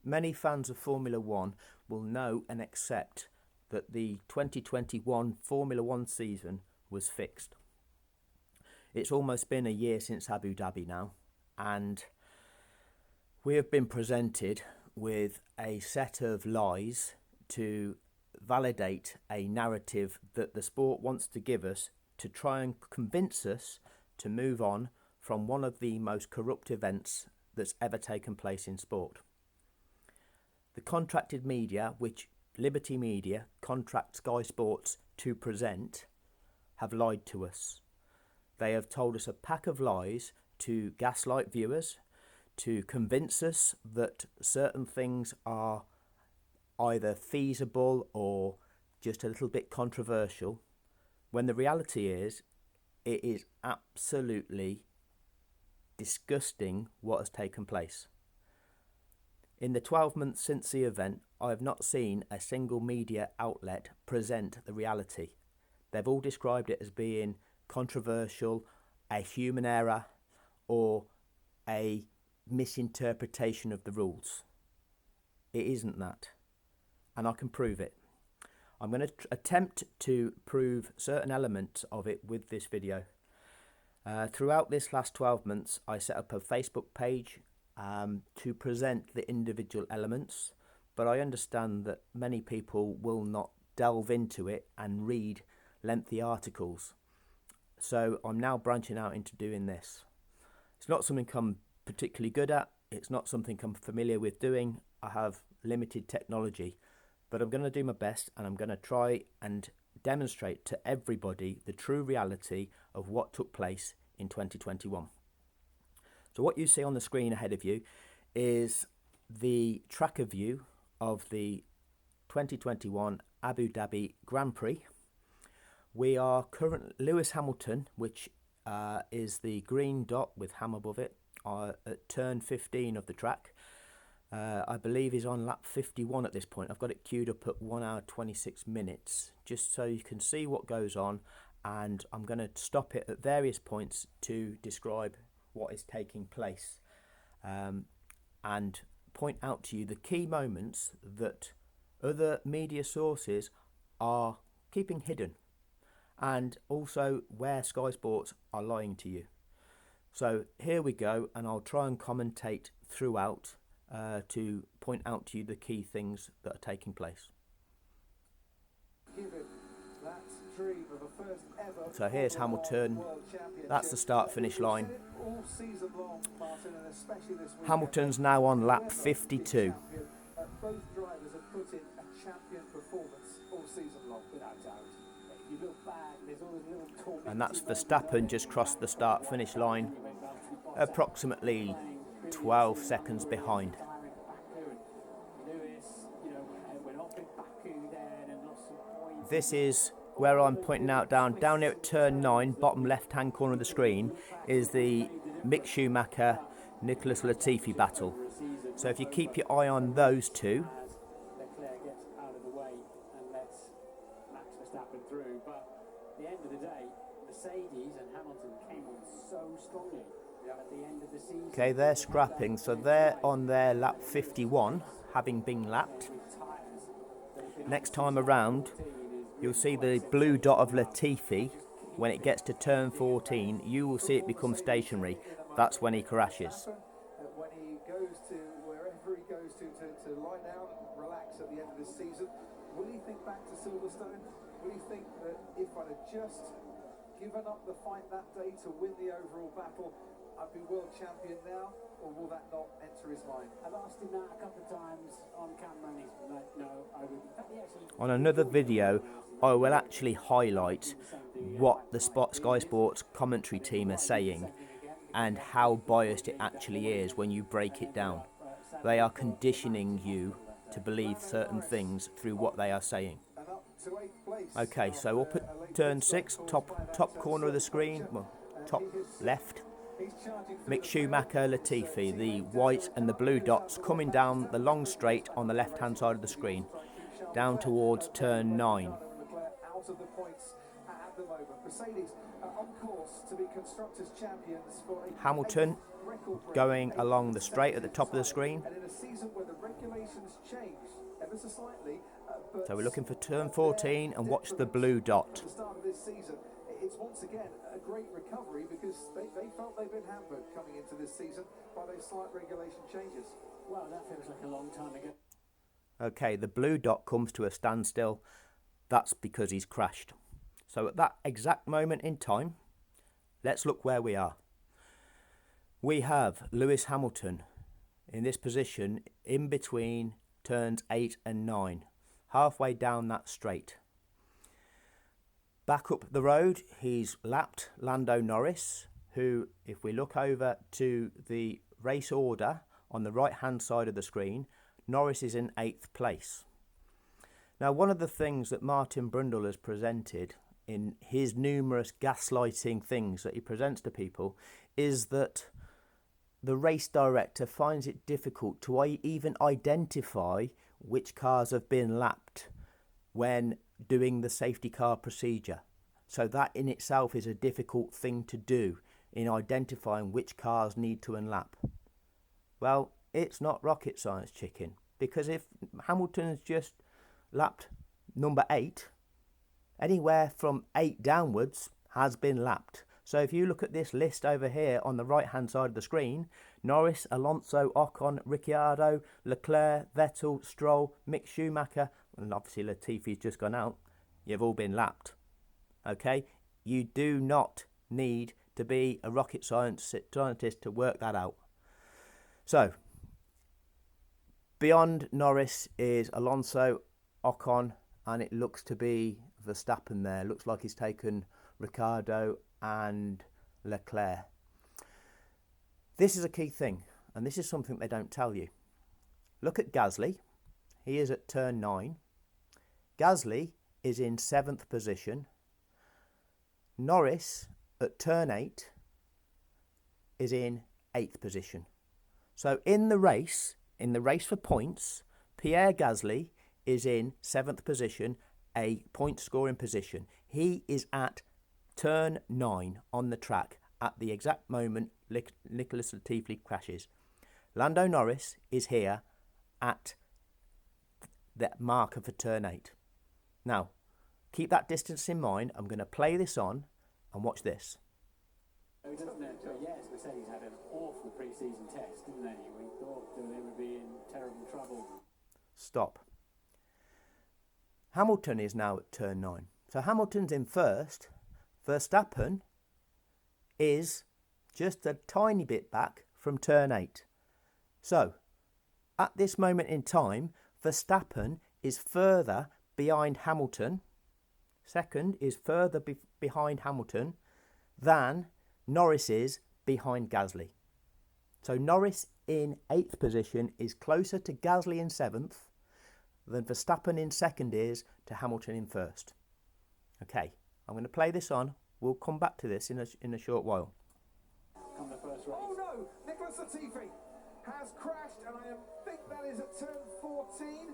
Many fans of Formula One will know and accept that the 2021 Formula One season was fixed. It's almost been a year since Abu Dhabi now, and we have been presented with a set of lies to validate a narrative that the sport wants to give us to try and convince us to move on from one of the most corrupt events that's ever taken place in sport. The contracted media, which Liberty Media contract Sky Sports to present, have lied to us. They have told us a pack of lies to gaslight viewers, to convince us that certain things are either feasible or just a little bit controversial, when the reality is it is absolutely disgusting what has taken place. In the 12 months since the event, I have not seen a single media outlet present the reality. They've all described it as being controversial, a human error, or a misinterpretation of the rules. It isn't that, and I can prove it. I'm going to attempt to prove certain elements of it with this video. Throughout this last 12 months, I set up a Facebook page to present the individual elements, but I understand that many people will not delve into it and read lengthy articles. So I'm now branching out into doing this. It's not something I'm particularly good at. It's not something I'm familiar with doing. I have limited technology, but I'm going to do my best, and I'm going to try and demonstrate to everybody the true reality of what took place in 2021. So what you see on the screen ahead of you is the tracker view of the 2021 Abu Dhabi Grand Prix. We are currently Lewis Hamilton, which is the green dot with Ham above it, at turn 15 of the track. I believe he's on lap 51 at this point. I've got it queued up at 1 hour 26 minutes, just so you can see what goes on, and I'm going to stop it at various points to describe what is taking place and point out to you the key moments that other media sources are keeping hidden, and also where Sky Sports are lying to you. So here we go, and I'll try and commentate throughout to point out to you the key things that are taking place. So here's Hamilton. That's the start-finish line. Hamilton's now on lap 52. Both drivers have put in a champion performance all season long, without doubt. If you look back, there's always a little tormenting. And that's Verstappen just crossed the start-finish line, approximately 12 seconds behind. This is where I'm pointing out down here at turn 9, bottom left-hand corner of the screen, is the Mick Schumacher, Nicholas Latifi battle. So if you keep your eye on those two. Leclerc gets out of the way and lets Max Verstappen through. But at the end of the day, Mercedes and Hamilton came on so strongly at the end of the season. Okay, they're scrapping, so they're on their lap 51, having been lapped. Next time around, you'll see the blue dot of Latifi. When it gets to turn 14, you will see it become stationary. That's when he crashes. When he goes to wherever he goes to lie down and relax at the end of this season, will he think back to Silverstone? Will he think that if I'd have just given up the fight that day to win the overall battle, I'd be world champion now? Or will that not enter his mind? I've asked him that a couple of times on camera, and he's like, no, I wouldn't. On another video, I will actually highlight what the Sky Sports commentary team are saying and how biased it actually is when you break it down. They are conditioning you to believe certain things through what they are saying. Okay, so up at turn 6, top corner of the screen, well, top left, Mick Schumacher, Latifi, the white and the blue dots coming down the long straight on the left hand side of the screen, down towards turn 9. Hamilton going along the straight at the top of the screen. regulations change ever so slightly. But So we're looking for turn 14 and watch the blue dot. at the start of this season, it's once again a great recovery because they felt they've been hampered coming into this season by those slight regulation changes. Well, that feels like a long time ago. Okay, the blue dot comes to a standstill. That's because he's crashed. So at that exact moment in time, let's look where we are. We have Lewis Hamilton in this position in between turns 8 and 9, halfway down that straight. Back up the road, he's lapped Lando Norris, who, if we look over to the race order on the right hand side of the screen, Norris is in 8th place. Now, one of the things that Martin Brundle has presented in his numerous gaslighting things that he presents to people is that the race director finds it difficult to even identify which cars have been lapped when doing the safety car procedure. So that in itself is a difficult thing to do in identifying which cars need to unlap. Well, it's not rocket science, chicken, because if Hamilton's just lapped number 8, anywhere from 8 downwards has been lapped. So if you look at this list over here on the right hand side of the screen, Norris, Alonso, Ocon, Ricciardo, Leclerc, Vettel, Stroll, Mick Schumacher, and obviously Latifi's just gone out, you've all been lapped. Okay, you do not need to be a rocket scientist to work that out. So beyond Norris is Alonso, Ocon, and it looks to be Verstappen there. Looks like he's taken Ricciardo and Leclerc. This is a key thing, and this is something they don't tell you. Look at Gasly. He is at turn 9. Gasly is in 7th position. Norris at turn 8 is in 8th position. So in the race for points, Pierre Gasly is in 7th position, a point scoring position. He is at turn 9 on the track at the exact moment Nicholas Latifi crashes. Lando Norris is here at the marker for turn 8. Now, keep that distance in mind. I'm going to play this on and watch this. Yes, Mercedes had an awful pre-season test, didn't they? We thought that they would be in terrible trouble. Stop. Hamilton is now at turn 9. So Hamilton's in first. Verstappen is just a tiny bit back from turn 8. So, at this moment in time, Verstappen is further behind Hamilton. Second is further behind Hamilton than Norris is behind Gasly. So Norris in 8th position is closer to Gasly in 7th than Verstappen in 2nd is to Hamilton in 1st. Okay, I'm going to play this on. We'll come back to this in a short while. On the first race. Oh no! Nicholas Latifi has crashed, and I think that is at turn 14,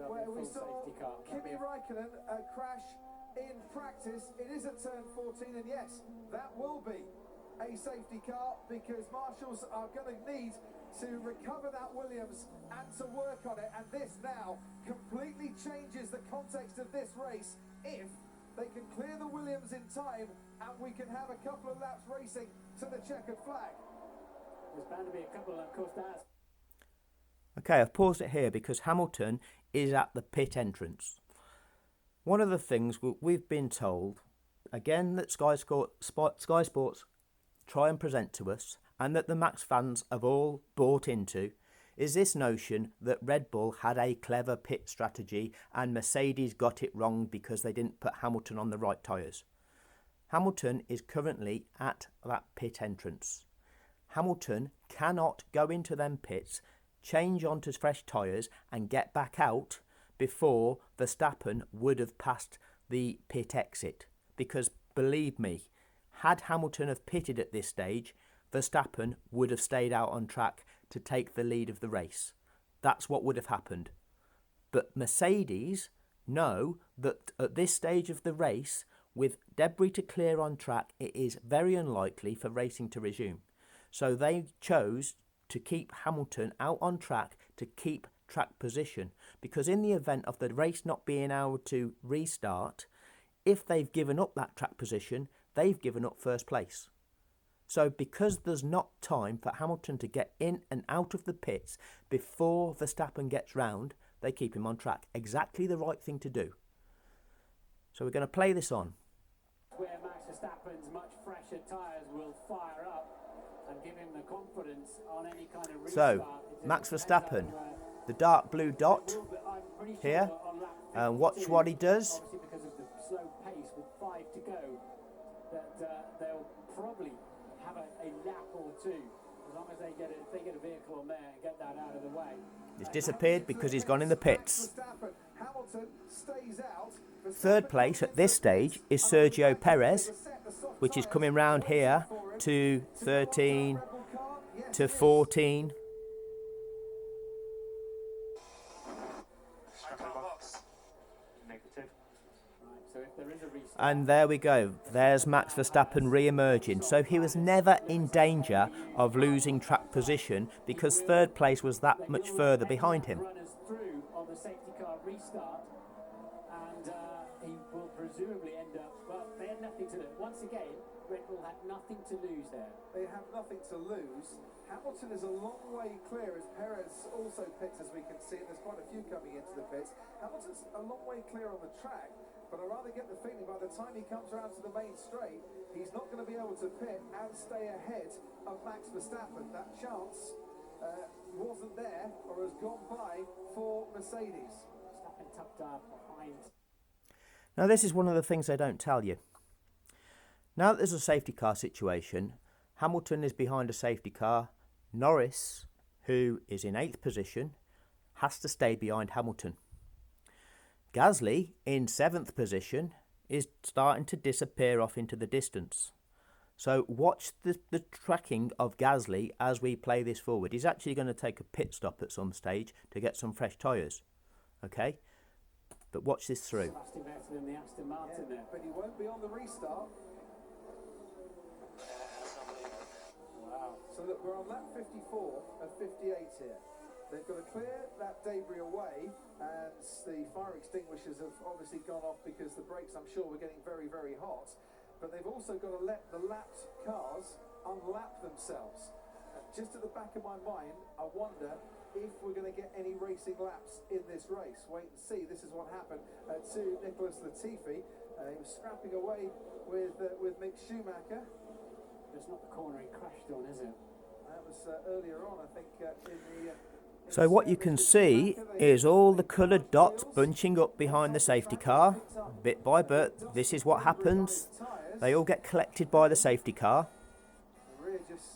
where we saw Kimi Raikkonen crash in practice. It is at turn 14, and yes, that will be a safety car because Marshals are going to need to recover that Williams and to work on it. And this now completely changes the context of this race if they can clear the Williams in time and we can have a couple of laps racing to the checkered flag. There's bound to be a couple, of course, that's... Okay, I've paused it here because Hamilton is at the pit entrance. One of the things we've been told, again, that Sky Sports try and present to us, and that the Max fans have all bought into, is this notion that Red Bull had a clever pit strategy and Mercedes got it wrong because they didn't put Hamilton on the right tyres. Hamilton is currently at that pit entrance. Hamilton cannot go into them pits, change onto fresh tyres and get back out before Verstappen would have passed the pit exit. Because believe me, had Hamilton have pitted at this stage, Verstappen would have stayed out on track to take the lead of the race. That's what would have happened. But Mercedes know that at this stage of the race, with debris to clear on track, it is very unlikely for racing to resume. So they chose to keep Hamilton out on track to keep track position, because in the event of the race not being able to restart, if they've given up that track position, they've given up first place. So because there's not time for Hamilton to get in and out of the pits before Verstappen gets round, they keep him on track. Exactly the right thing to do. So we're going to play this on. Where Max Verstappen's much fresher tyres will fire up and give him the confidence on any kind of restart. So Max Verstappen, the dark blue dot here, and watch what he does. Obviously because of the slow pace with 5 to go, that they'll probably have a lap or two, as long as they get a vehicle on there and get that out of the way. He's disappeared because he's gone in the pits. Hamilton stays out. Third place at this stage is Sergio Perez, which is coming round here to 13 to 14. And there we go. There's Max Verstappen re-emerging. So he was never in danger of losing track position because third place was that much further behind him. Through on the safety car restart, and he will presumably end up. Well, they had nothing to lose. Once again, Red Bull had nothing to lose there. They have nothing to lose. Hamilton is a long way clear as Perez also pits, as we can see. There's quite a few coming into the pits. Hamilton's a long way clear on the track, but I rather get the feeling by the time he comes around to the main straight, he's not going to be able to pit and stay ahead of Max Verstappen. That chance wasn't there or has gone by for Mercedes. Verstappen tucked up behind. Now this is one of the things they don't tell you. Now that there's a safety car situation, Hamilton is behind a safety car. Norris, who is in 8th position, has to stay behind Hamilton. Gasly, in 7th position, is starting to disappear off into the distance. So watch the tracking of Gasly as we play this forward. He's actually going to take a pit stop at some stage to get some fresh tyres. Okay? But watch this through. Lasting better than the Aston Martin there. But he won't be on the restart. Wow. So look, we're on lap 54 and 58 here. They've got to clear that debris away, and the fire extinguishers have obviously gone off because the brakes, I'm sure, were getting very, very hot. But they've also got to let the lapped cars unlap themselves. Just at the back of my mind, I wonder if we're going to get any racing laps in this race. Wait and see. This is what happened to Nicholas Latifi. He was scrapping away with Mick Schumacher. It's not the corner he crashed on, is it? That was earlier on, I think, in the... So what you can see is all the coloured dots bunching up behind the safety car, bit by bit. This is what happens. They all get collected by the safety car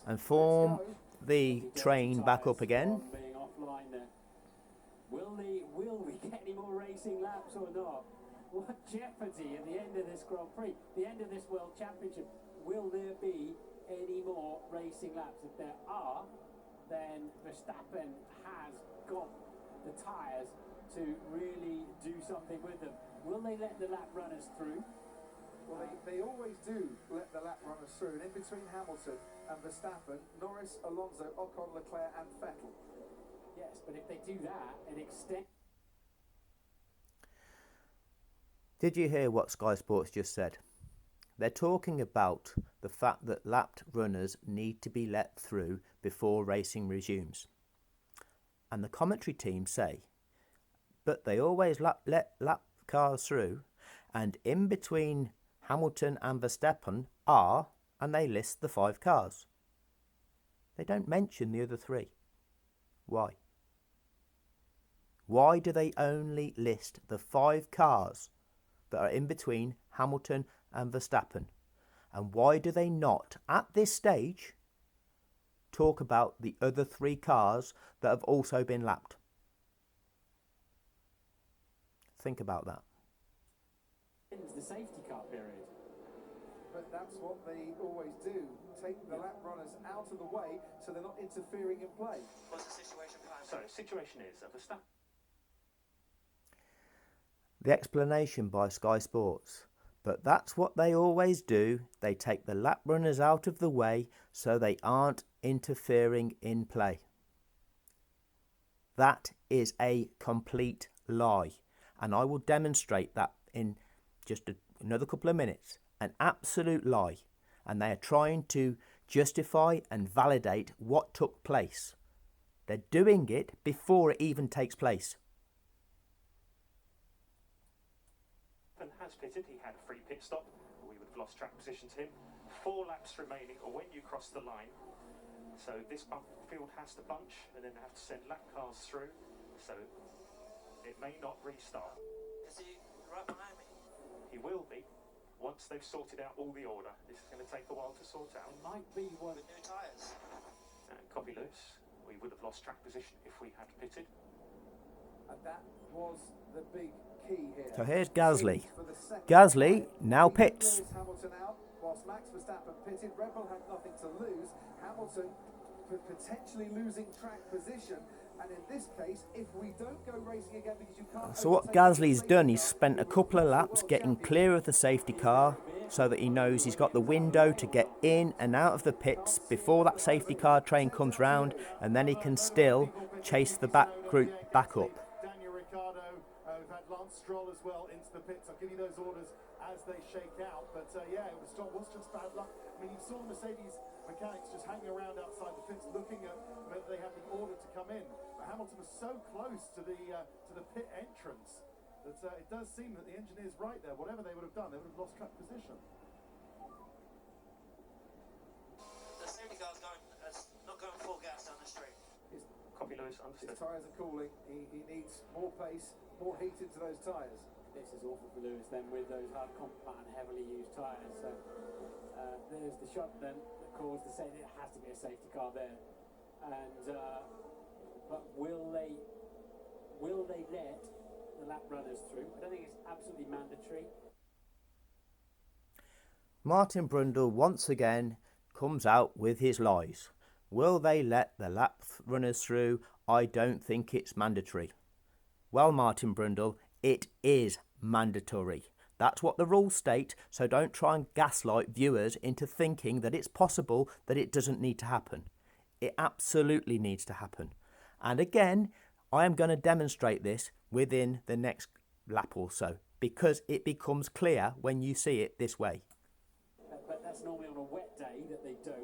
and form the train back up again. Being offline there. Will we get any more racing laps or not? What jeopardy at the end of this Grand Prix, the end of this World Championship. Will there be any more racing laps? If there are, then Verstappen has got the tyres to really do something with them. Will they let the lap runners through? Well, they always do let the lap runners through. And in between Hamilton and Verstappen, Norris, Alonso, Ocon, Leclerc and Vettel. Yes, but if they do that, it extends... Did you hear what Sky Sports just said? They're talking about the fact that lapped runners need to be let through before racing resumes. And the commentary team say, but they always let lap cars through, and in between Hamilton and Verstappen are, and they list the 5 cars. They don't mention the other 3. Why? Why do they only list the 5 cars that are in between Hamilton and Verstappen? And why do they not, at this stage, talk about the other 3 cars that have also been lapped? Think about that. Ends the safety car period. But that's what they always do. Take the lap runners out of the way so they're not interfering in play. What's the situation? Sorry, the situation is that Verstappen... The explanation by Sky Sports. But that's what they always do. They take the lap runners out of the way so they aren't interfering in play. That is a complete lie. And I will demonstrate that in just another couple of minutes. An absolute lie. And they are trying to justify and validate what took place. They're doing it before it even takes place. Has pitted, he had a free pit stop, we would have lost track position to him. 4 laps remaining when you cross the line, so this field has to bunch and then they have to send lap cars through, so it may not restart. Is he right behind me? He will be once they've sorted out all the order. This is going to take a while to sort out. It might be one. With new tyres. Copy loose, we would have lost track position if we had pitted. And that was the big key here. So here's Gasly. Gasly now pits. Hamilton out, whilst Max Verstappen pitted. Red Bull had nothing to lose. Hamilton potentially losing track position. And in this case, if we don't go racing again because you can't... So what Gasly's done, he's spent a couple of laps getting clear of the safety car so that he knows he's got the window to get in and out of the pits before that safety car train comes round, and then he can still chase the back group back up. We've had Lance Stroll as well into the pits. I'll give you those orders as they shake out. But yeah, it was just bad luck. I mean, you saw Mercedes mechanics just hanging around outside the pits looking at whether they had been ordered to come in. But Hamilton was so close to the pit entrance that it does seem that the engineer's right there. Whatever they would have done, they would have lost track position. The safety car's not going full gas down the straight. Copy Lewis, understood. His tyres are cooling. He needs more pace, more heat into those tyres. This is awful for Lewis then with those hard compound heavily used tyres. So there's the shot then that caused the saying it has to be a safety car there. And but will they let the lap runners through? I don't think it's absolutely mandatory. Martin Brundle once again comes out with his lies. Will they let the lap runners through? I don't think it's mandatory. Well, Martin Brundle, it is mandatory. That's what the rules state, so don't try and gaslight viewers into thinking that it's possible that it doesn't need to happen. It absolutely needs to happen. And again, I am going to demonstrate this within the next lap or so, because it becomes clear when you see it this way. But that's normally on a wet day that they don't.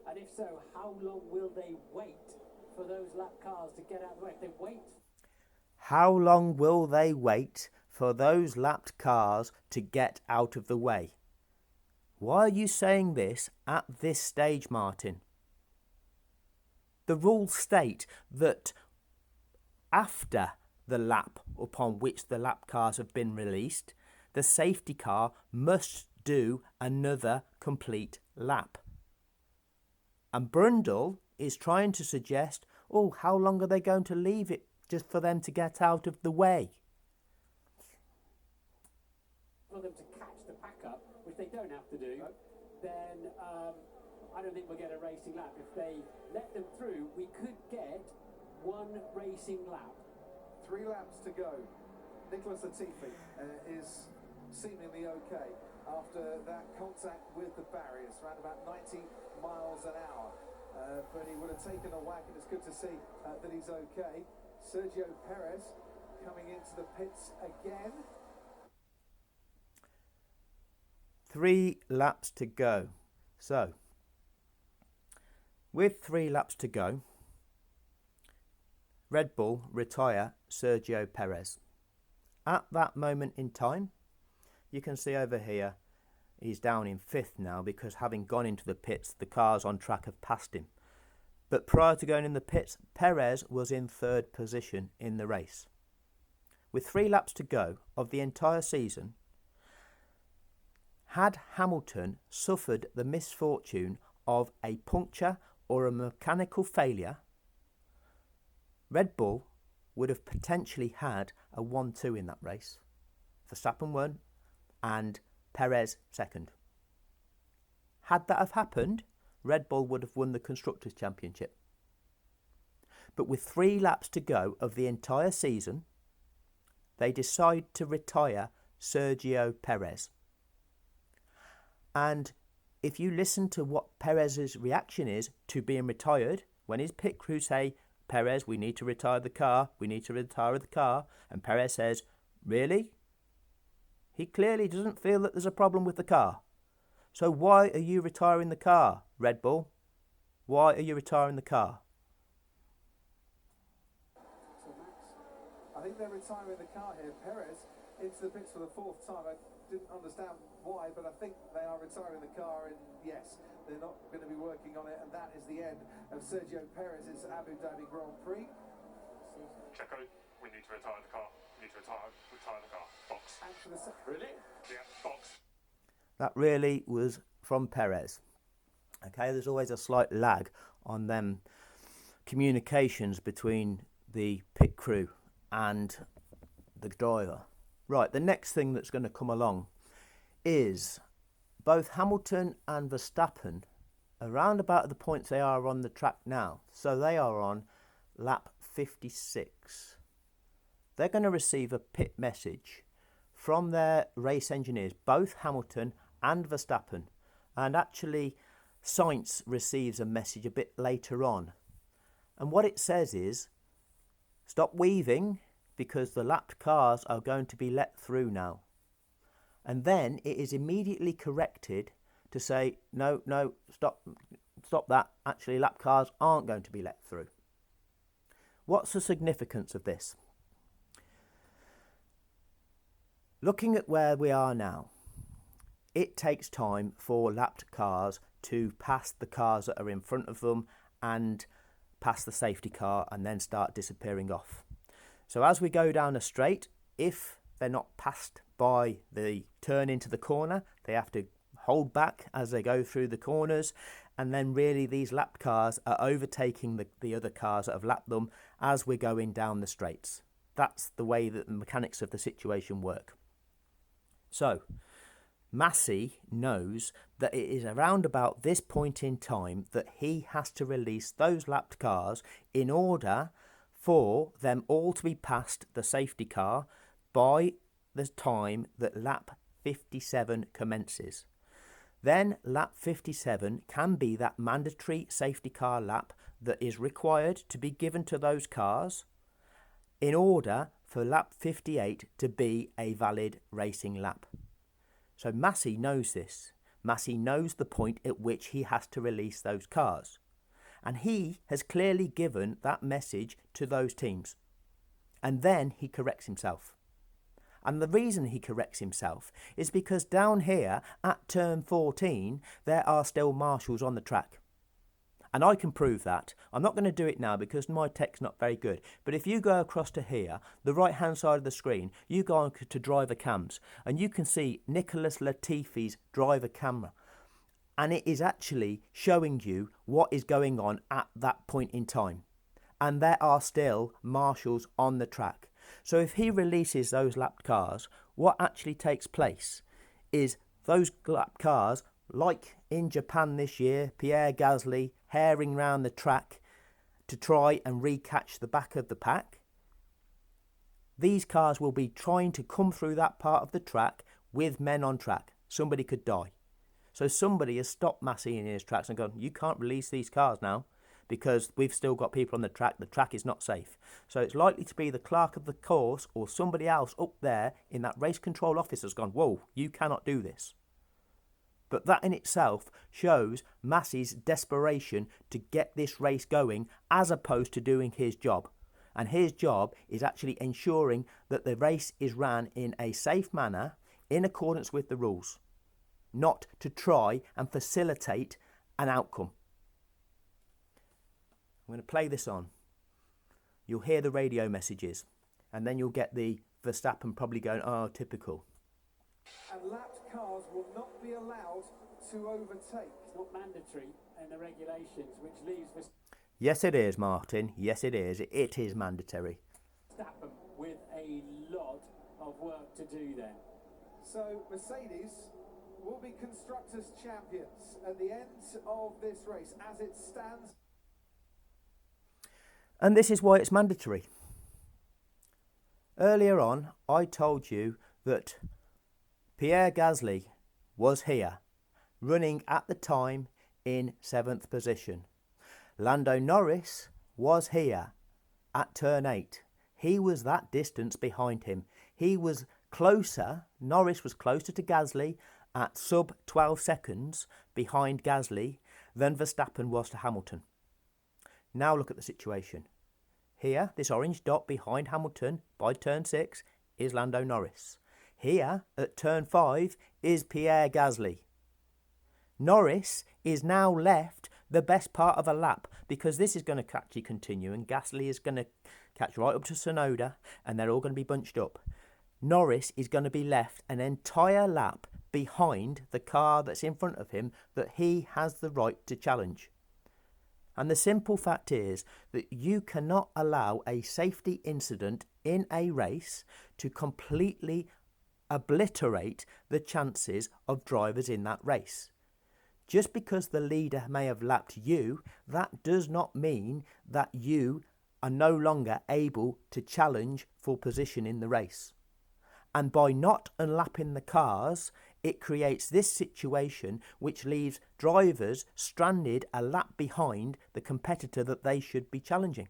And if so, how long will they wait for those lap cars to get out of the way? If they wait... How long will they wait for those lapped cars to get out of the way? Why are you saying this at this stage, Martin? The rules state that after the lap upon which the lap cars have been released, the safety car must do another complete lap. And Brundle is trying to suggest, oh, how long are they going to leave it just for them to get out of the way? For them to catch the pack up, which they don't have to do, then I don't think we'll get a racing lap. If they let them through, we could get one racing lap. 3 laps to go. Nicholas Latifi is seemingly okay after that contact with the barriers, around about 90 miles an hour. But he would have taken a whack, and it's good to see that he's okay. Sergio Perez coming into the pits again. 3 laps to go. So, with 3 laps to go, Red Bull retire Sergio Perez. At that moment in time, you can see over here, he's down in 5th now because having gone into the pits, the cars on track have passed him. But prior to going in the pits, Perez was in 3rd position in the race. With 3 laps to go of the entire season, had Hamilton suffered the misfortune of a puncture or a mechanical failure, Red Bull would have potentially had a 1-2 in that race. Verstappen won and Perez 2nd. Had that have happened, Red Bull would have won the Constructors' Championship. But with 3 laps to go of the entire season, they decide to retire Sergio Perez. And if you listen to what Perez's reaction is to being retired, when his pit crew say, Perez, we need to retire the car. We need to retire the car. And Perez says, really? He clearly doesn't feel that there's a problem with the car. So why are you retiring the car, Red Bull? Why are you retiring the car? So Max, I think they're retiring the car here. Perez into the pits for the 4th time. I didn't understand why, but I think they are retiring the car, and yes, they're not going to be working on it, and that is the end of Sergio Perez's Abu Dhabi Grand Prix. Checo, we need to retire the car. We need to retire the car. Box. And for the Really? Yeah, box. That really was from Perez. Okay, there's always a slight lag on them communications between the pit crew and the driver. Right, the next thing that's going to come along is both Hamilton and Verstappen around about the points they are on the track now. So they are on lap 56. They're going to receive a pit message from their race engineers, both Hamilton and Verstappen. And actually, Sainz receives a message a bit later on. And what it says is, stop weaving because the lapped cars are going to be let through now. And then it is immediately corrected to say, no, stop that. Actually, lap cars aren't going to be let through. What's the significance of this? Looking at where we are now, it takes time for lapped cars to pass the cars that are in front of them and pass the safety car and then start disappearing off. So as we go down a straight, if they're not passed by the turn into the corner, they have to hold back as they go through the corners, and then really these lapped cars are overtaking the other cars that have lapped them as we're going down the straights. That's the way that the mechanics of the situation work. So Massey knows that it is around about this point in time that he has to release those lapped cars in order for them all to be past the safety car by the time that lap 57 commences. Then lap 57 can be that mandatory safety car lap that is required to be given to those cars in order for lap 58 to be a valid racing lap. So Massey knows this. Massey knows the point at which he has to release those cars. And he has clearly given that message to those teams. And then he corrects himself. And the reason he corrects himself is because down here at turn 14, there are still marshals on the track. And I can prove that. I'm not going to do it now because my tech's not very good. But if you go across to here, the right-hand side of the screen, you go on to driver cams, and you can see Nicholas Latifi's driver camera. And it is actually showing you what is going on at that point in time. And there are still marshals on the track. So if he releases those lapped cars, what actually takes place is those lapped cars, like in Japan this year, Pierre Gasly herring round the track to try and recatch the back of the pack. These cars will be trying to come through that part of the track with men on track. Somebody could die. So somebody has stopped Massey in his tracks and gone, you can't release these cars now because we've still got people on the track. The track is not safe. So it's likely to be the clerk of the course or somebody else up there in that race control office has gone, whoa, you cannot do this. But that in itself shows Massey's desperation to get this race going as opposed to doing his job. And his job is actually ensuring that the race is ran in a safe manner in accordance with the rules, not to try and facilitate an outcome. I'm going to play this on. You'll hear the radio messages, and then you'll get the Verstappen probably going, oh, typical. And lapped cars will not be allowed to overtake. It's not mandatory in the regulations, which leaves Yes, it is, Martin. Yes, it is. It is mandatory. Verstappen with a lot of work to do then. So Mercedes will be Constructors' champions at the end of this race as it stands. And this is why it's mandatory. Earlier on, I told you that Pierre Gasly was here, running at the time in 7th position. Lando Norris was here, at turn 8. He was that distance behind him. He was closer, Norris was closer to Gasly at sub 12 seconds behind Gasly than Verstappen was to Hamilton. Now look at the situation. Here, this orange dot behind Hamilton by turn 6 is Lando Norris. Here, at turn 5, is Pierre Gasly. Norris is now left the best part of a lap, because this is going to actually continue, and Gasly is going to catch right up to Tsunoda, and they're all going to be bunched up. Norris is going to be left an entire lap behind the car that's in front of him that he has the right to challenge. And the simple fact is that you cannot allow a safety incident in a race to completely obliterate the chances of drivers in that race. Just because the leader may have lapped you, that does not mean that you are no longer able to challenge for position in the race. And by not unlapping the cars, it creates this situation which leaves drivers stranded a lap behind the competitor that they should be challenging.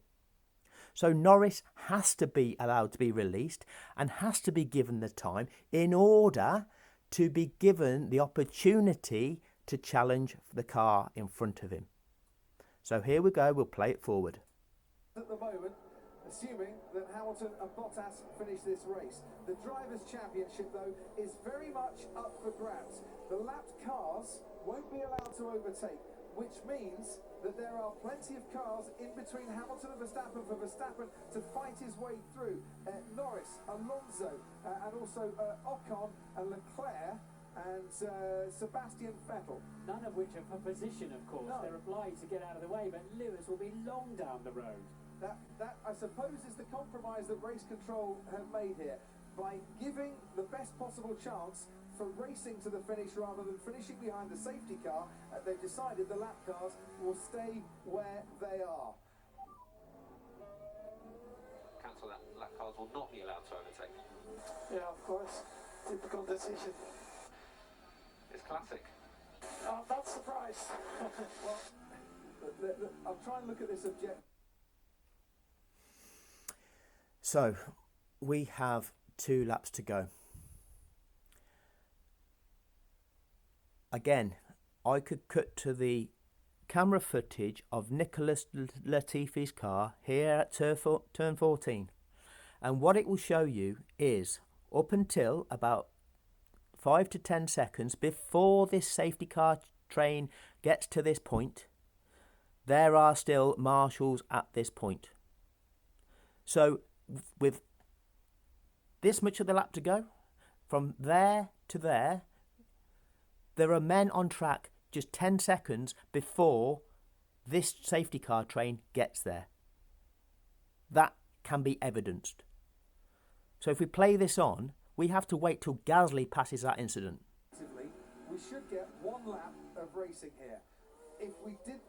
So Norris has to be allowed to be released and has to be given the time in order to be given the opportunity to challenge the car in front of him. So here we go, we'll play it forward. At the moment, assuming that Hamilton and Bottas finish this race. The Drivers' Championship, though, is very much up for grabs. The lapped cars won't be allowed to overtake, which means that there are plenty of cars in between Hamilton and Verstappen for Verstappen to fight his way through. Norris, Alonso, and also Ocon and Leclerc and Sebastian Vettel. None of which are for position, of course. No. They're obliged to get out of the way, but Lewis will be long down the road. That I suppose is the compromise that race control have made here, by giving the best possible chance for racing to the finish rather than finishing behind the safety car. They've decided the lap cars will stay where they are. Cancel that. Lap cars will not be allowed to overtake. Yeah, of course. Typical decision. It's classic. I'm not surprised. Well, I'll try and look at this objective. So, we have 2 laps to go. Again, I could cut to the camera footage of Nicholas Latifi's car here at turn 14. And what it will show you is, up until about 5 to 10 seconds before this safety car train gets to this point, there are still marshals at this point. So, with this much of the lap to go, from there to there are men on track just 10 seconds before this safety car train gets there. That can be evidenced. So if we play this on, we have to wait till Gasly passes that incident. We should get 1 lap of racing here.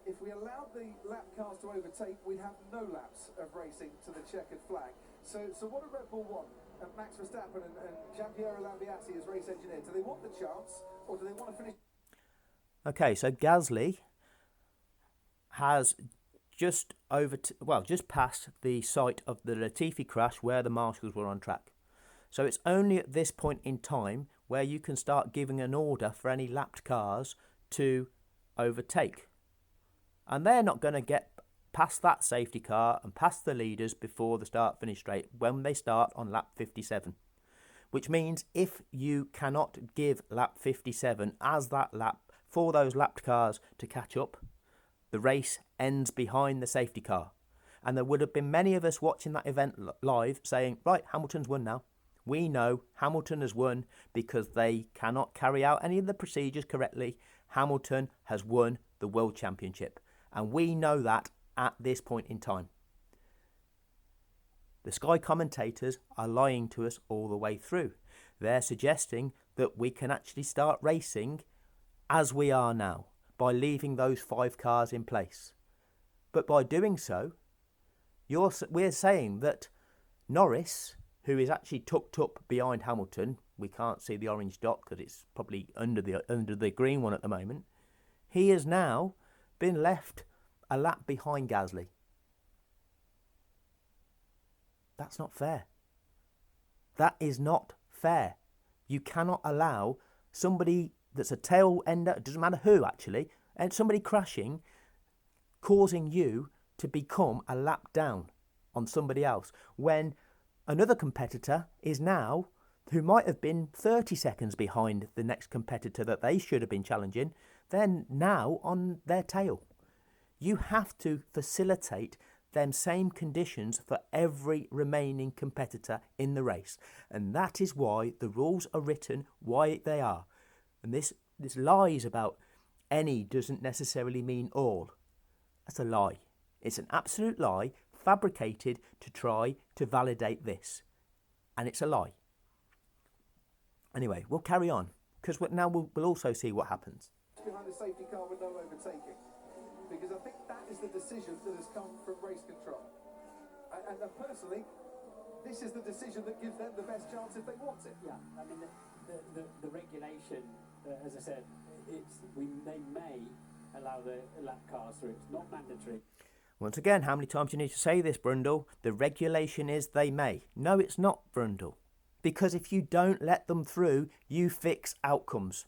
If we allowed the lap cars to overtake, we'd have no laps of racing to the checkered flag. So what do Red Bull want? And Max Verstappen and Gianpiero Lambiase as race engineer, do they want the chance, or do they want to finish? Okay, so Gasly has just passed the site of the Latifi crash where the marshals were on track. So it's only at this point in time where you can start giving an order for any lapped cars to overtake. And they're not going to get past that safety car and past the leaders before the start-finish straight when they start on lap 57. Which means if you cannot give lap 57 as that lap for those lapped cars to catch up, the race ends behind the safety car. And there would have been many of us watching that event live saying, right, Hamilton's won now. We know Hamilton has won because they cannot carry out any of the procedures correctly. Hamilton has won the World Championship. And we know that at this point in time. The Sky commentators are lying to us all the way through. They're suggesting that we can actually start racing as we are now by leaving those 5 cars in place. But by doing so, we're saying that Norris, who is actually tucked up behind Hamilton, we can't see the orange dot because it's probably under the green one at the moment, he has now been left a lap behind Gasly. That's not fair. That is not fair. You cannot allow somebody that's a tail ender, it doesn't matter who actually, and somebody crashing, causing you to become a lap down on somebody else when another competitor is now, who might have been 30 seconds behind the next competitor that they should have been challenging, then now on their tail. You have to facilitate them same conditions for every remaining competitor in the race. And that is why the rules are written why they are. And this lies about any doesn't necessarily mean all. That's a lie. It's an absolute lie fabricated to try to validate this. And it's a lie. Anyway, we'll carry on because now we'll also see what happens. Behind the safety car with no overtaking. Because I think that is the decision that has come from race control. And personally, this is the decision that gives them the best chance if they want it. Yeah, I mean, the regulation, as I said, they may allow the lap cars through. It's not mandatory. Once again, how many times do you need to say this, Brundle? The regulation is they may. No, it's not, Brundle. Because if you don't let them through, you fix outcomes.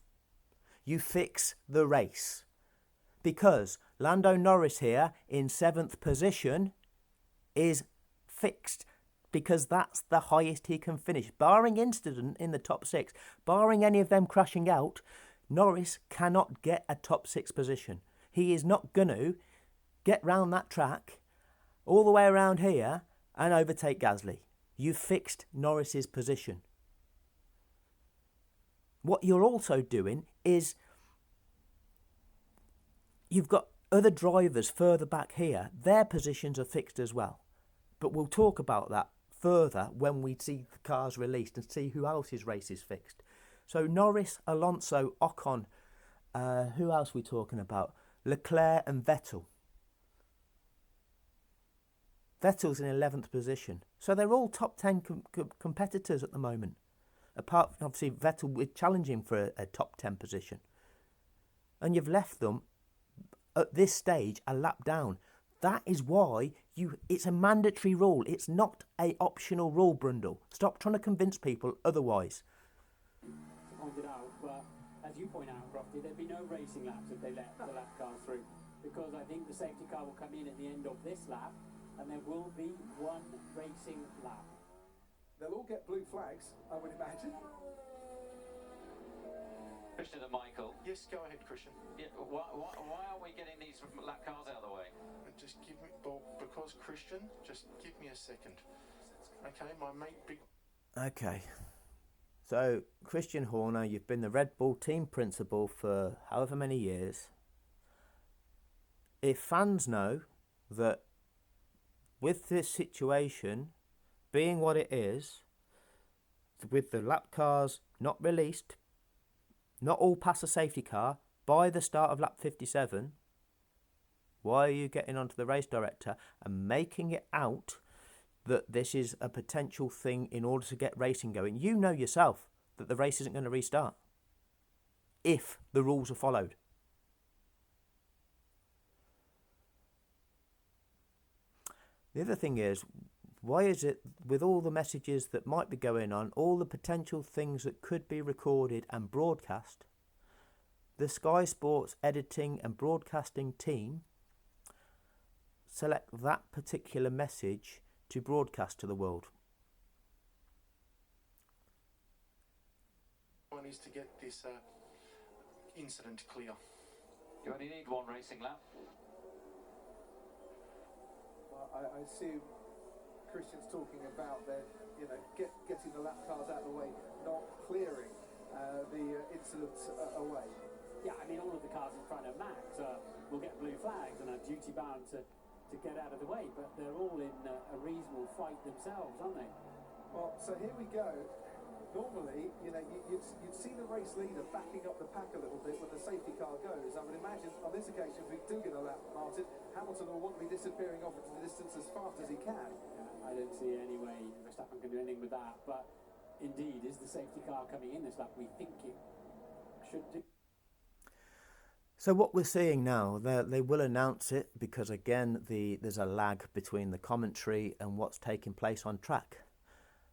You fix the race. Because Lando Norris here in 7th position is fixed. Because that's the highest he can finish. Barring incident in the top 6, barring any of them crashing out, Norris cannot get a top 6 position. He is not going to get round that track all the way around here and overtake Gasly. You fixed Norris's position. What you're also doing is you've got other drivers further back here. Their positions are fixed as well. But we'll talk about that further when we see the cars released and see who else's race is fixed. So Norris, Alonso, Ocon, who else are we talking about? Leclerc and Vettel. Vettel's in 11th position. So they're all top 10 competitors at the moment. Apart from, obviously, Vettel with challenging for a top 10 position. And you've left them, at this stage, a lap down. That is why it's a mandatory rule. It's not an optional rule, Brundle. Stop trying to convince people otherwise. Pointed out, but as you point out, Crofty, there'd be no racing laps if they let the lap cars through. Because I think the safety car will come in at the end of this lap, and there will be one racing lap. They'll all get blue flags, I would imagine. Christian and Michael. Yes, go ahead, Christian. Yeah, why aren't we getting these lap cars out of the way? Just give me, well, because Christian, just give me a second. Okay, my mate Big. Okay. So, Christian Horner, you've been the Red Bull team principal for however many years. If fans know that with this situation being what it is, with the lap cars not released, not all past the safety car by the start of lap 57, why are you getting onto the race director and making it out that this is a potential thing in order to get racing going? You know yourself that the race isn't going to restart if the rules are followed. The other thing is, why is it, with all the messages that might be going on, all the potential things that could be recorded and broadcast, the Sky Sports editing and broadcasting team select that particular message to broadcast to the world? One is to get this incident clear. You only need one racing lap. Well, I assume Christian's talking about their, getting the lap cars out of the way, not clearing the incidents away. Yeah, I mean, all of the cars in front of Max will get blue flags and are duty bound to get out of the way, but they're all in a reasonable fight themselves, aren't they? Well, so here we go. Normally, you'd see the race leader backing up the pack a little bit when the safety car goes. I would imagine on this occasion, if we do get a lap, Martin, Hamilton will want to be disappearing off into the distance as fast as he can. Yeah, I don't see any way Verstappen can do anything with that, but indeed, is the safety car coming in this lap? We think it should do. So what we're seeing now, they will announce it because again there's a lag between the commentary and what's taking place on track.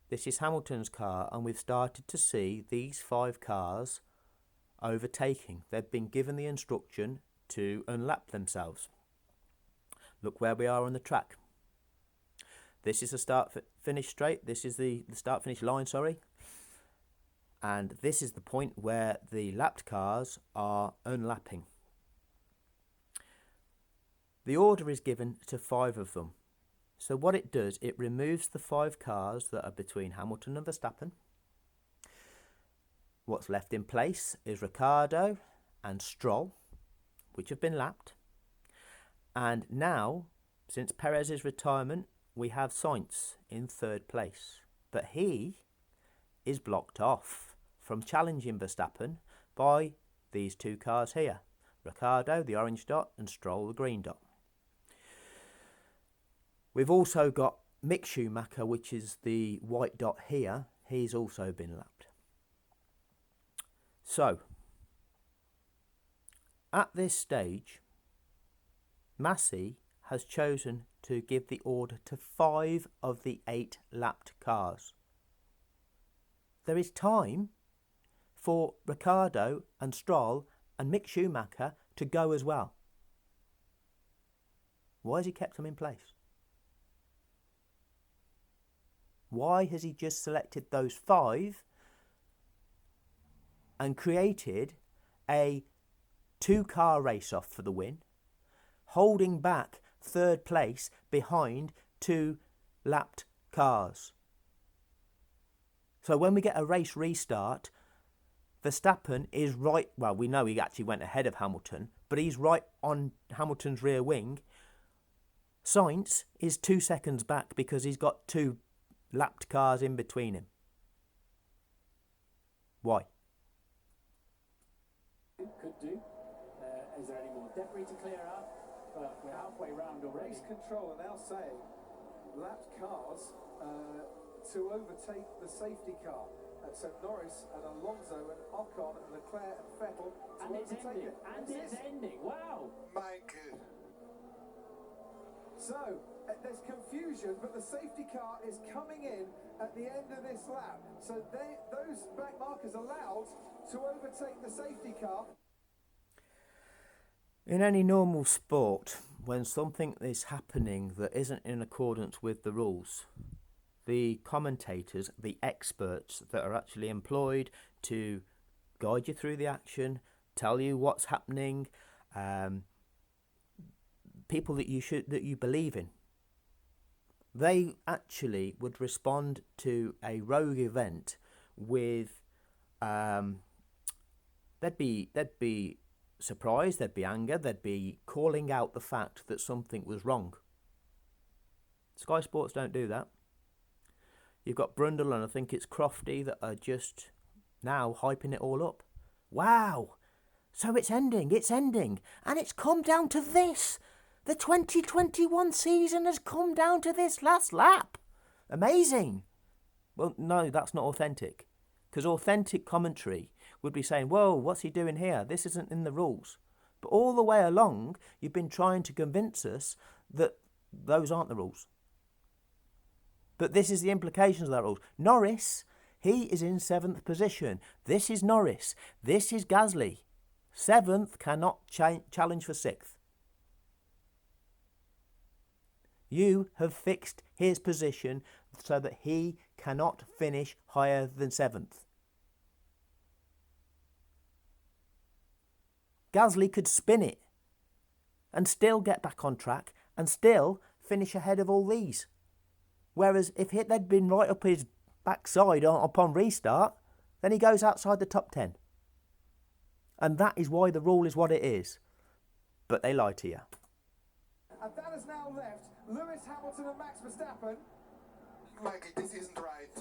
This is Hamilton's car, and we've started to see these 5 cars overtaking. They've been given the instruction to unlap themselves. Look where we are on the track. This is the start-finish straight. This is the start-finish line, sorry. And this is the point where the lapped cars are unlapping. The order is given to 5 of them. So what it does, it removes the 5 cars that are between Hamilton and Verstappen. What's left in place is Ricciardo and Stroll, which have been lapped. And now, since Perez's retirement, we have Sainz in 3rd place. But he is blocked off from challenging Verstappen by these 2 cars here. Ricciardo, the orange dot, and Stroll, the green dot. We've also got Mick Schumacher, which is the white dot here. He's also been lapped. So, at this stage, Massey has chosen to give the order to 5 of the 8 lapped cars. There is time for Ricciardo and Stroll and Mick Schumacher to go as well. Why has he kept them in place? Why has he just selected those 5 and created a 2-car race-off for the win, holding back 3rd place behind 2 lapped cars? So when we get a race restart, Verstappen is right, well, we know he actually went ahead of Hamilton, but he's right on Hamilton's rear wing. Sainz is 2 seconds back because he's got 2 lapped cars in between him. Why? Could do. Is there any more debris to clear up? But we're halfway round already. Race control are now saying lapped cars to overtake the safety car. So Norris and Alonso and Ocon and Leclerc and Vettel to And it's overtake ending. it. And it's ending. Wow. Michael. So there's confusion, but the safety car is coming in at the end of this lap. So those back markers allowed to overtake the safety car. In any normal sport, when something is happening that isn't in accordance with the rules, the commentators, the experts that are actually employed to guide you through the action, tell you what's happening, people that you believe in, they actually would respond to a rogue event with they'd be surprised, there'd be anger, they'd be calling out the fact that something was wrong. Sky Sports don't do that. You've got Brundle and I think it's Crofty that are just now hyping it all up. Wow! So it's ending, and it's come down to this. The 2021 season has come down to this last lap. Amazing. Well, no, that's not authentic. Because authentic commentary would be saying, whoa, what's he doing here? This isn't in the rules. But all the way along, you've been trying to convince us that those aren't the rules. But this is the implications of that rules. Norris, he is in 7th position. This is Norris. This is Gasly. 7th cannot challenge for 6th. You have fixed his position so that he cannot finish higher than 7th. Gasly could spin it and still get back on track and still finish ahead of all these. Whereas if they'd been right up his backside upon restart, then he goes outside the top 10. And that is why the rule is what it is. But they lie to you. And that has now left Lewis Hamilton and Max Verstappen. Mikey, this isn't right.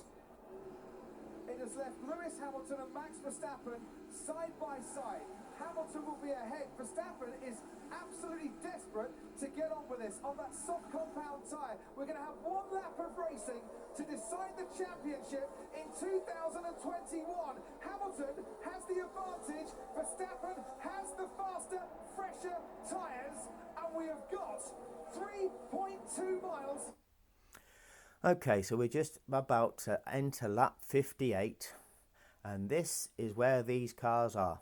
It has left Lewis Hamilton and Max Verstappen side by side. Hamilton will be ahead. Verstappen is absolutely desperate to get on with this on that soft compound tyre. We're going to have one lap of racing to decide the championship in 2021. Hamilton has the advantage. Verstappen has the faster, fresher tyres, and we have got 3.2 miles. Okay, so we're just about to enter lap 58, and this is where these cars are.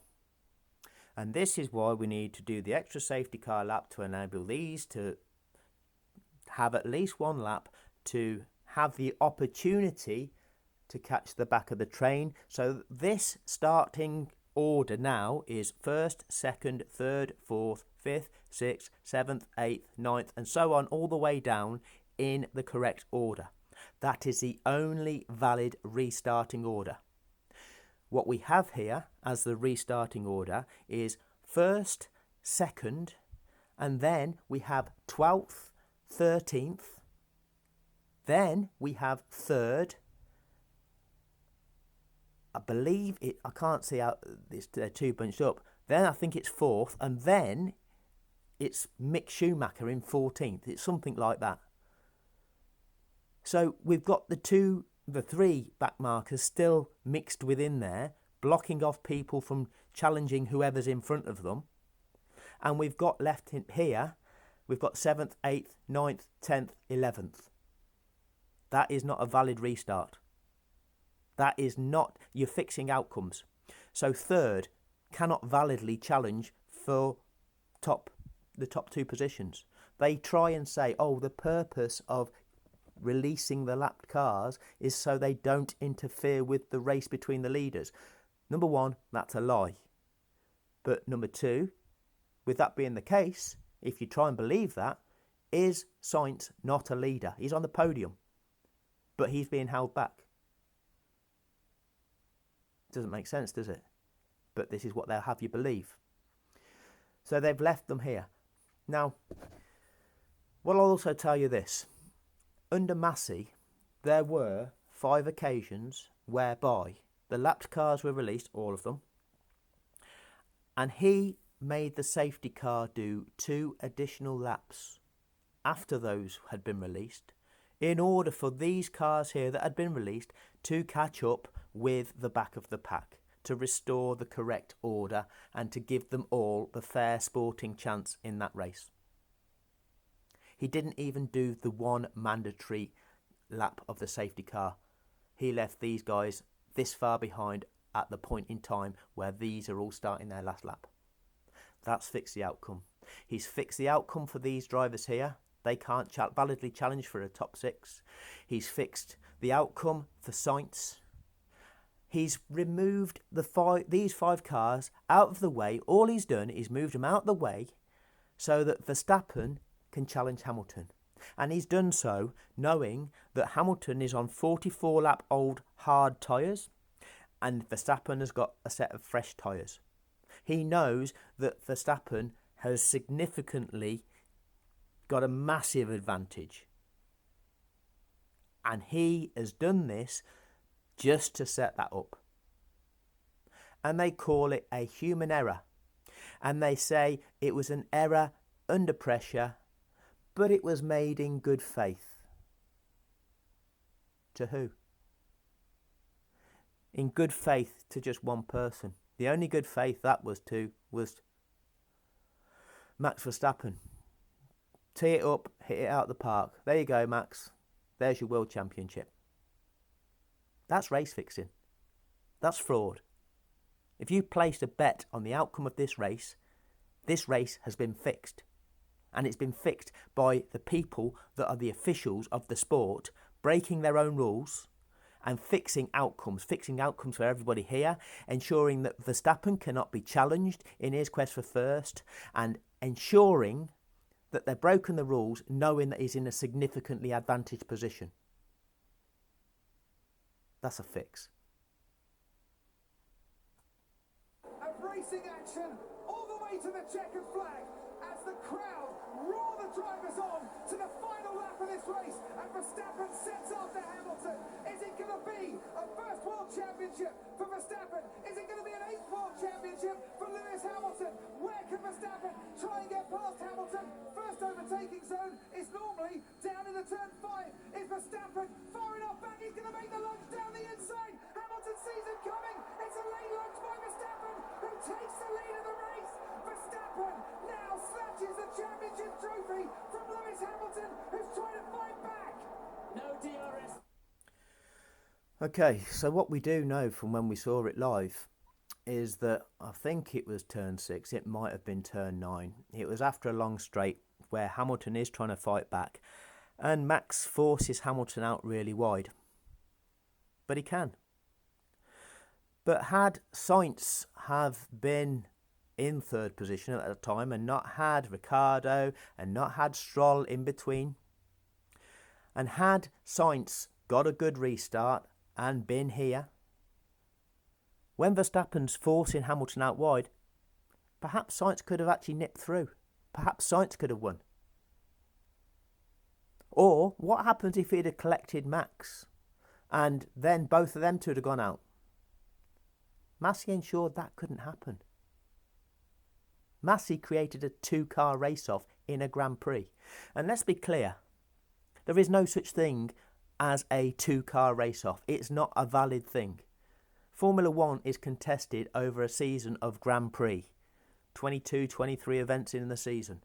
And this is why we need to do the extra safety car lap to enable these to have at least one lap to have the opportunity to catch the back of the train. So this starting order now is 1st, 2nd, 3rd, 4th, 5th, 6th, 7th, 8th, 9th, and so on all the way down in the correct order. That is the only valid restarting order. What we have here as the restarting order is 1st, 2nd, and then we have 12th, 13th, then we have 3rd, I believe it, I can't see how they're two bunched up, then I think it's 4th, and then it's Mick Schumacher in 14th, it's something like that. So we've got the three back markers still mixed within there, blocking off people from challenging whoever's in front of them. And we've got left in here, we've got 7th, 8th, 9th, 10th, 11th. That is not a valid restart. That is not, you're fixing outcomes. So 3rd cannot validly challenge for the top two positions. They try and say, oh, the purpose of releasing the lapped cars is so they don't interfere with the race between the leaders. Number one, that's a lie. But number two, with that being the case, if you try and believe that, is Sainz not a leader? He's on the podium, but he's being held back. Doesn't make sense, does it? But this is what they'll have you believe. So they've left them here. Now, well, I'll also tell you this. Under Massey, there were 5 occasions whereby the lapped cars were released, all of them, and he made the safety car do 2 additional laps after those had been released in order for these cars here that had been released to catch up with the back of the pack, to restore the correct order and to give them all the fair sporting chance in that race. He didn't even do the one mandatory lap of the safety car. He left these guys this far behind at the point in time where these are all starting their last lap. That's fixed the outcome. He's fixed the outcome for these drivers here. They can't validly challenge for a top 6. He's fixed the outcome for Sainz. He's removed these 5 cars out of the way. All he's done is moved them out of the way so that Verstappen can challenge Hamilton. And he's done so knowing that Hamilton is on 44 lap old hard tyres and Verstappen has got a set of fresh tyres. He knows that Verstappen has significantly got a massive advantage. And he has done this just to set that up. And they call it a human error. And they say it was an error under pressure, but it was made in good faith. To who? In good faith to just one person. The only good faith that was Max Verstappen. Tee it up, hit it out the park. There you go, Max. There's your world championship. That's race fixing. That's fraud. If you placed a bet on the outcome of this race has been fixed. And it's been fixed by the people that are the officials of the sport, breaking their own rules and fixing outcomes for everybody here, ensuring that Verstappen cannot be challenged in his quest for first, and ensuring that they've broken the rules, knowing that he's in a significantly advantaged position. That's a fix. And racing action all the way to the checkered flag as the crowd roar the drivers on to the final lap of this race, and Verstappen sets after Hamilton. Is it going to be be a first World Championship for Verstappen? Is it going to be an 8th World Championship for Lewis Hamilton? Where can Verstappen try and get past Hamilton? First overtaking zone is normally down in the turn 5. Is Verstappen far enough back? He's going to make the lunge down the inside. Hamilton sees him coming. It's a late lunge by Verstappen, who takes the lead of the race. Verstappen now snatches the championship trophy from Lewis Hamilton, who's trying to fight back. No DRS. Okay, so what we do know from when we saw it live is that I think it was turn 6, it might have been turn 9. It was after a long straight where Hamilton is trying to fight back and Max forces Hamilton out really wide. But he can. But had Sainz have been in 3rd position at the time and not had Ricciardo and not had Stroll in between, and had Sainz got a good restart and been here, when Verstappen's forcing Hamilton out wide, perhaps Sainz could have actually nipped through. Perhaps Sainz could have won. Or what happens if he'd have collected Max and then both of them two would have gone out? Massey ensured that couldn't happen. Massey created a 2-car race-off in a Grand Prix. And let's be clear, there is no such thing as a 2-car race-off. It's not a valid thing. Formula 1 is contested over a season of Grand Prix. 22, 23 events in the season.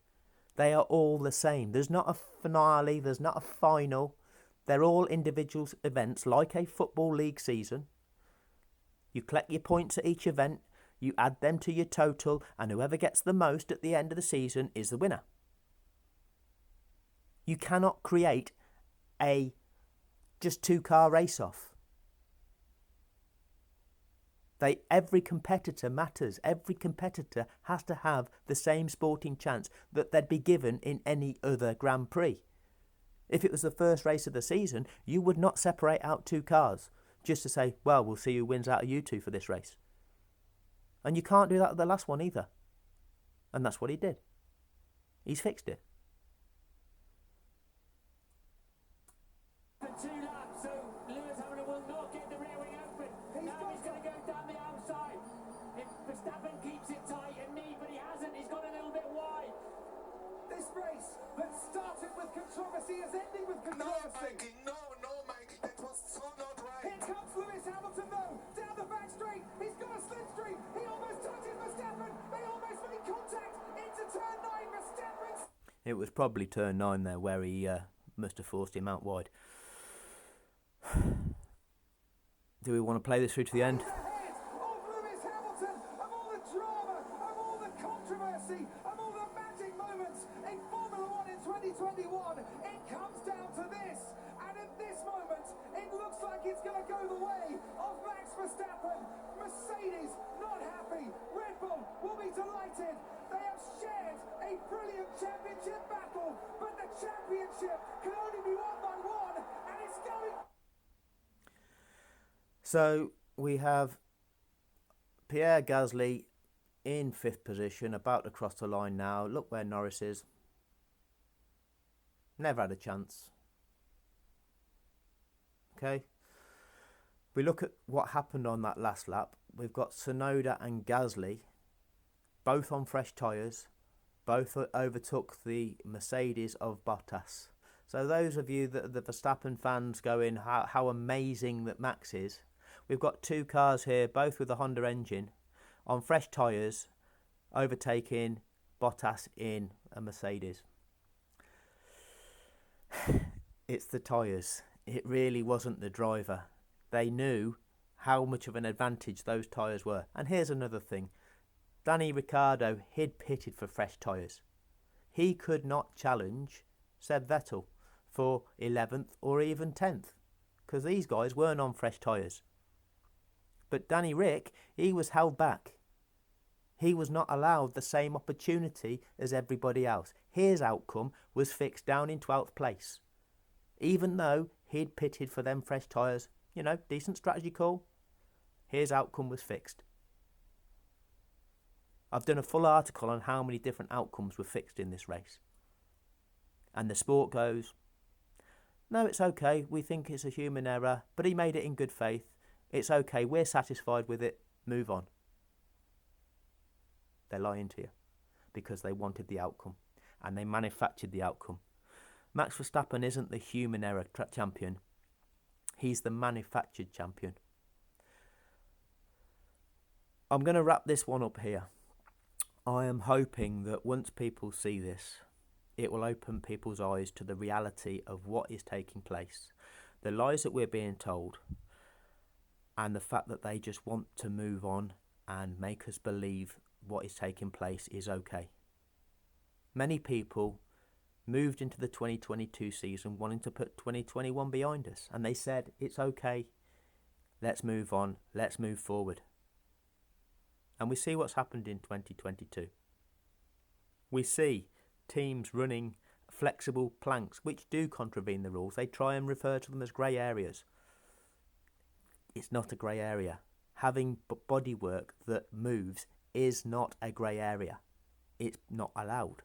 They are all the same. There's not a finale, there's not a final. They're all individual events like a football league season. You collect your points at each event, you add them to your total, and whoever gets the most at the end of the season is the winner. You cannot create a just 2-car race-off. Every competitor matters. Every competitor has to have the same sporting chance that they'd be given in any other Grand Prix. If it was the first race of the season, you would not separate out 2 cars just to say, well, we'll see who wins out of you two for this race. And you can't do that at the last one either. And that's what he did. He's fixed it. For 2 laps, so Lewis Hamilton will not get the rear wing open. Now he's going to go down the outside. If Verstappen keeps it tight and neat, but he hasn't, he's gone a little bit wide. This race that started with controversy is ending with controversy. No, Mikey, that was so not right. Here comes Lewis Hamilton though, down the back straight. He's got a slipstream. He almost touches Verstappen. They almost make contact into turn 9. Verstappen's... It was probably turn 9 there where he must have forced him out wide. Do we want to play this through to the end? Ahead of Lewis Hamilton, of all the drama, of all the controversy, of all the magic moments in Formula 1 in 2021, it comes down to this. And at this moment, it looks like it's going to go the way of Max Verstappen. Mercedes not happy. Red Bull will be delighted. They have shared a brilliant championship battle, but the championship can only be won by one, and it's going... So we have Pierre Gasly in 5th position, about to cross the line now. Look where Norris is. Never had a chance. Okay. We look at what happened on that last lap. We've got Tsunoda and Gasly, both on fresh tyres. Both overtook the Mercedes of Bottas. So those of you that are the Verstappen fans going, how amazing that Max is. We've got 2 cars here, both with a Honda engine, on fresh tyres, overtaking Bottas in a Mercedes. It's the tyres. It really wasn't the driver. They knew how much of an advantage those tyres were. And here's another thing. Danny Ricciardo had pitted for fresh tyres. He could not challenge Seb Vettel for 11th or even 10th because these guys weren't on fresh tyres. But Danny Rick, he was held back. He was not allowed the same opportunity as everybody else. His outcome was fixed down in 12th place. Even though he'd pitted for them fresh tyres, you know, decent strategy call, his outcome was fixed. I've done a full article on how many different outcomes were fixed in this race. And the sport goes, no, it's okay, we think it's a human error, but he made it in good faith. It's okay, we're satisfied with it, move on. They're lying to you because they wanted the outcome and they manufactured the outcome. Max Verstappen isn't the human error champion. He's the manufactured champion. I'm going to wrap this one up here. I am hoping that once people see this, it will open people's eyes to the reality of what is taking place, the lies that we're being told, and the fact that they just want to move on and make us believe what is taking place is okay. Many people moved into the 2022 season wanting to put 2021 behind us, and they said, it's okay, let's move on, let's move forward. And we see what's happened in 2022. We see teams running flexible planks which do contravene the rules. They try and refer to them as grey areas. It's not a grey area. Having bodywork that moves is not a grey area. It's not allowed.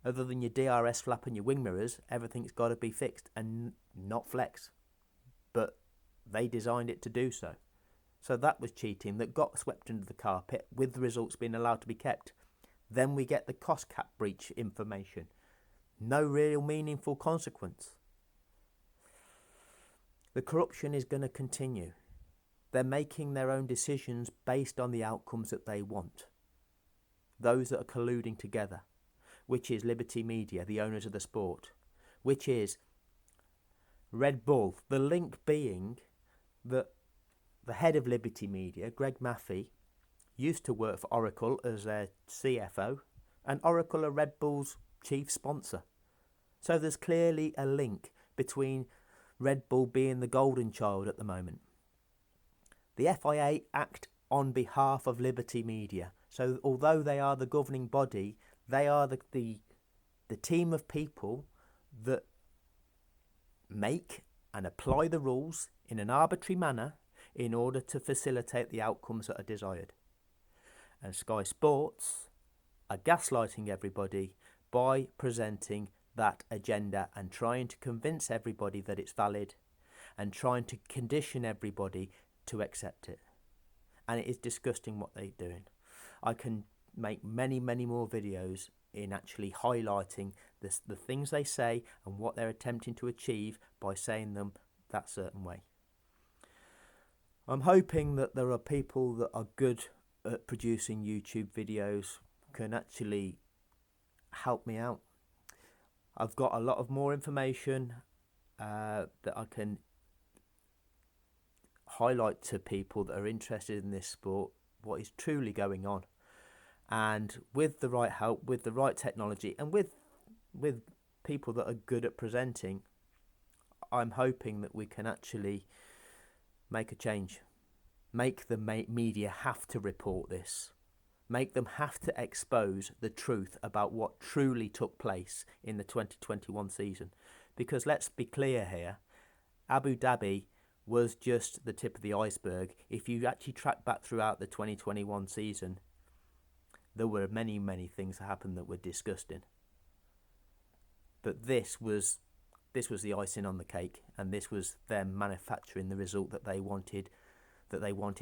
Other than your DRS flap and your wing mirrors, everything's got to be fixed and not flex. But they designed it to do so. So that was cheating that got swept under the carpet with the results being allowed to be kept. Then we get the cost cap breach information. No real meaningful consequence. The corruption is going to continue. They're making their own decisions based on the outcomes that they want. Those that are colluding together, which is Liberty Media, the owners of the sport, which is Red Bull. The link being that the head of Liberty Media, Greg Maffei, used to work for Oracle as their CFO, and Oracle are Red Bull's chief sponsor. So there's clearly a link between Red Bull being the golden child at the moment. The FIA act on behalf of Liberty Media. So although they are the governing body, they are the team of people that make and apply the rules in an arbitrary manner in order to facilitate the outcomes that are desired. And Sky Sports are gaslighting everybody by presenting that agenda and trying to convince everybody that it's valid and trying to condition everybody to accept it. And it is disgusting what they're doing. I can make many, many more videos in actually highlighting the things they say and what they're attempting to achieve by saying them that certain way. I'm hoping that there are people that are good at producing YouTube videos can actually help me out. I've got a lot of more information that I can highlight to people that are interested in this sport, what is truly going on. And with the right help, with the right technology, and with people that are good at presenting, I'm hoping that we can actually make a change. Make the media have to report this. Make them have to expose the truth about what truly took place in the 2021 season. Because let's be clear here, Abu Dhabi was just the tip of the iceberg. If you actually track back throughout the 2021 season, there were many, many things that happened that were disgusting. But this was the icing on the cake, and this was them manufacturing the result that they wanted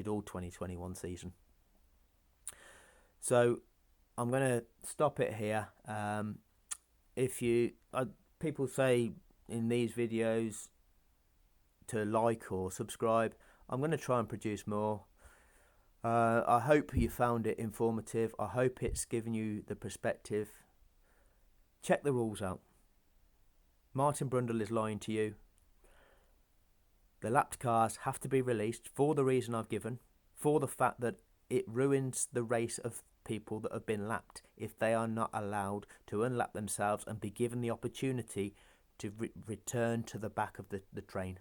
all 2021 season. So I'm going to stop it here. People say in these videos to like or subscribe. I'm going to try and produce more. I hope you found it informative. I hope it's given you the perspective. Check the rules out. Martin Brundle is lying to you. The lapped cars have to be released for the reason I've given, for the fact that it ruins the race of people that have been lapped if they are not allowed to unlap themselves and be given the opportunity to return to the back of the train.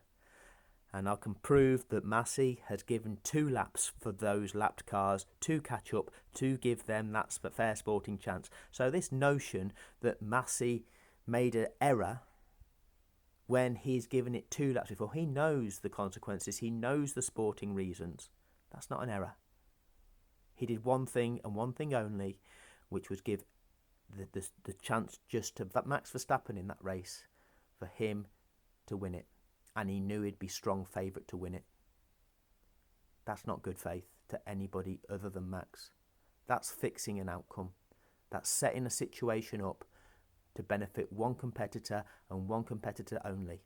And I can prove that Massey has given 2 laps for those lapped cars to catch up, to give them that fair sporting chance. So this notion that Massey made an error when he's given it 2 laps before, he knows the consequences, he knows the sporting reasons. That's not an error. He did one thing and one thing only, which was give the chance just to Max Verstappen in that race for him to win it. And he knew he'd be strong favourite to win it. That's not good faith to anybody other than Max. That's fixing an outcome. That's setting a situation up to benefit one competitor and one competitor only.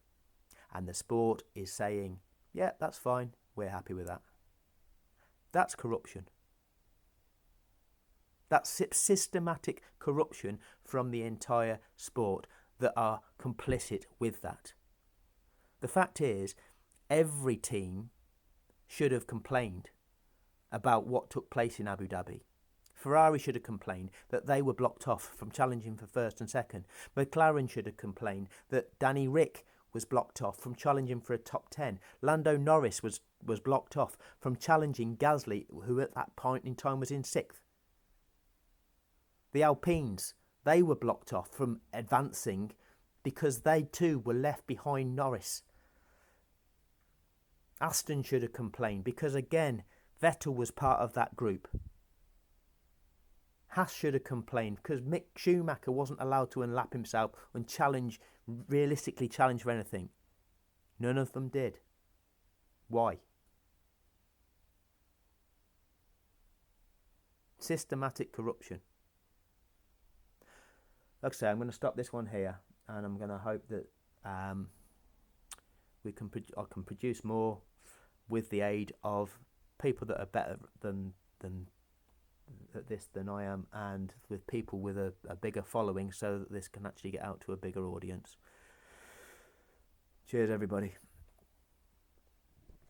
And the sport is saying, yeah, that's fine, we're happy with that. That's corruption. That's systematic corruption from the entire sport that are complicit with that. The fact is, every team should have complained about what took place in Abu Dhabi. Ferrari should have complained that they were blocked off from challenging for first and second. McLaren should have complained that Danny Rick was blocked off from challenging for a top 10. Lando Norris was blocked off from challenging Gasly, who at that point in time was in 6th. The Alpines, they were blocked off from advancing because they too were left behind Norris. Aston should have complained because, again, Vettel was part of that group. Haas should have complained because Mick Schumacher wasn't allowed to unlap himself and realistically challenge for anything. None of them did. Why? Systematic corruption. Like I say, I'm going to stop this one here, and I'm going to hope that I can produce more with the aid of people that are better than at this than I am, and with people with a bigger following, so that this can actually get out to a bigger audience. Cheers, everybody.